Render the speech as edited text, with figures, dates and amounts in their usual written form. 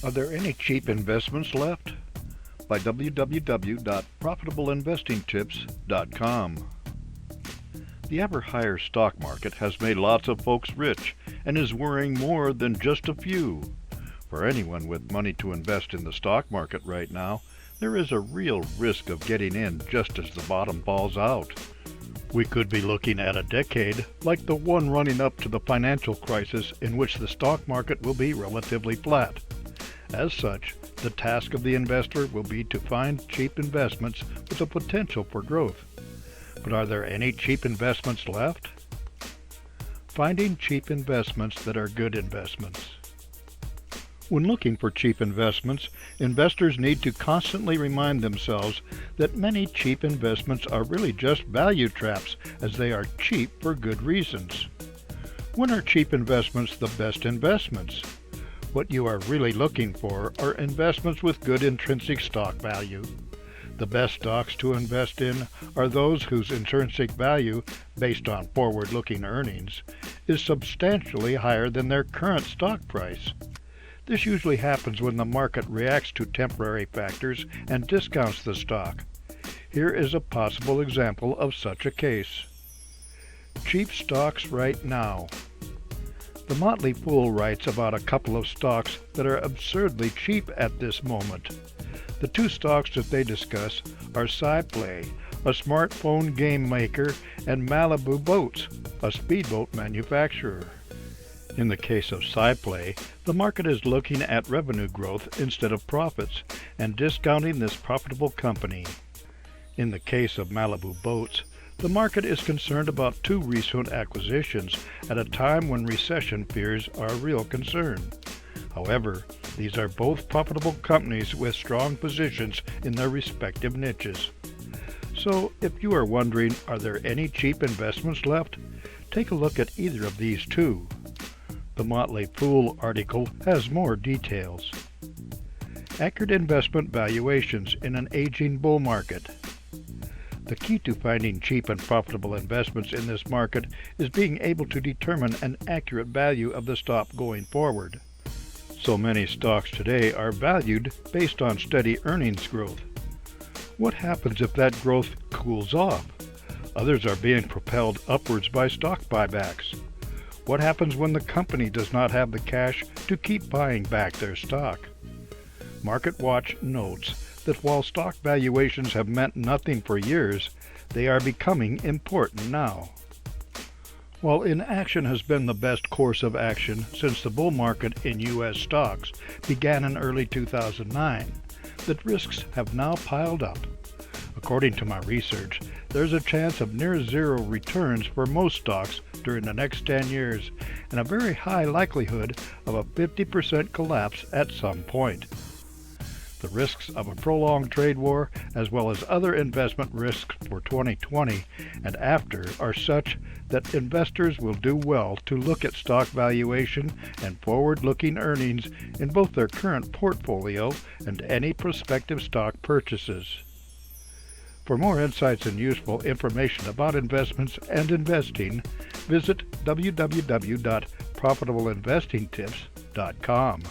Are there any cheap investments left? By www.profitableinvestingtips.com. The ever higher stock market has made lots of folks rich and is worrying more than just a few. For anyone with money to invest in the stock market right now, there is a real risk of getting in just as the bottom falls out. We could be looking at a decade like the one running up to the financial crisis, in which the stock market will be relatively flat. As such, the task of the investor will be to find cheap investments with the potential for growth. But are there any cheap investments left? Finding cheap investments that are good investments. When looking for cheap investments, investors need to constantly remind themselves that many cheap investments are really just value traps, as they are cheap for good reasons. When are cheap investments the best investments? What you are really looking for are investments with good intrinsic stock value. The best stocks to invest in are those whose intrinsic value, based on forward-looking earnings, is substantially higher than their current stock price. This usually happens when the market reacts to temporary factors and discounts the stock. Here is a possible example of such a case. Cheap stocks right now. The Motley Fool writes about a couple of stocks that are absurdly cheap at this moment. The two stocks that they discuss are SciPlay, a smartphone game maker, and Malibu Boats, a speedboat manufacturer. In the case of SciPlay, the market is looking at revenue growth instead of profits and discounting this profitable company. In the case of Malibu Boats, the market is concerned about two recent acquisitions at a time when recession fears are a real concern. However, these are both profitable companies with strong positions in their respective niches. So, if you are wondering, are there any cheap investments left? Take a look at either of these two. The Motley Fool article has more details. Accurate investment valuations in an aging bull market. The key to finding cheap and profitable investments in this market is being able to determine an accurate value of the stock going forward. So many stocks today are valued based on steady earnings growth. What happens if that growth cools off? Others are being propelled upwards by stock buybacks. What happens when the company does not have the cash to keep buying back their stock? MarketWatch notes that while stock valuations have meant nothing for years, they are becoming important now. While inaction has been the best course of action since the bull market in U.S. stocks began in early 2009, the risks have now piled up. According to my research, there's a chance of near zero returns for most stocks during the next 10 years, and a very high likelihood of a 50% collapse at some point. The risks of a prolonged trade war, as well as other investment risks for 2020 and after, are such that investors will do well to look at stock valuation and forward-looking earnings in both their current portfolio and any prospective stock purchases. For more insights and useful information about investments and investing, visit www.profitableinvestingtips.com.